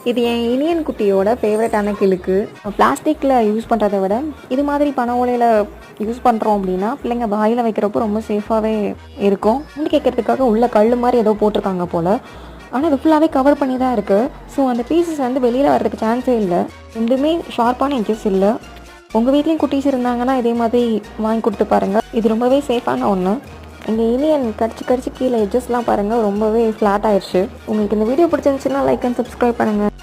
இது என் இனியன் குட்டியோட ஃபேவரட்டான கிளுக்கு. பிளாஸ்டிக்கில் யூஸ் பண்ணுறத விட இது மாதிரி பனை ஓலையில் யூஸ் பண்ணுறோம் அப்படின்னா பிள்ளைங்க வாயில் வைக்கிறப்போ ரொம்ப சேஃபாகவே இருக்கும். சவுண்டு கேட்கறதுக்காக உள்ள கல் மாதிரி ஏதோ போட்டிருக்காங்க போல். ஆனால் அது ஃபுல்லாகவே கவர் பண்ணி தான் இருக்குது. ஸோ அந்த பீசஸ் வந்து வெளியில் வர்றதுக்கு சான்ஸே இல்லை. ரெண்டுமே ஷார்ப்பான எட்ஜஸ் இல்லை. உங்கள் வீட்லேயும் குட்டீஸ் இருந்தாங்கன்னா இதே மாதிரி வாங்கி கொடுத்து பாருங்கள். இது ரொம்பவே சேஃபான ஒன்று. எங்கள் இனியன் கடிச்சு கீழே எட்ஜஸ்லாம் பாருங்கள் ரொம்பவே ஃப்ளாட் ஆயிடுச்சு. உங்களுக்கு இந்த வீடியோ பிடிச்சிருந்துச்சுன்னா லைக் அண்ட் சப்ஸ்கிரைப் பண்ணுங்கள்.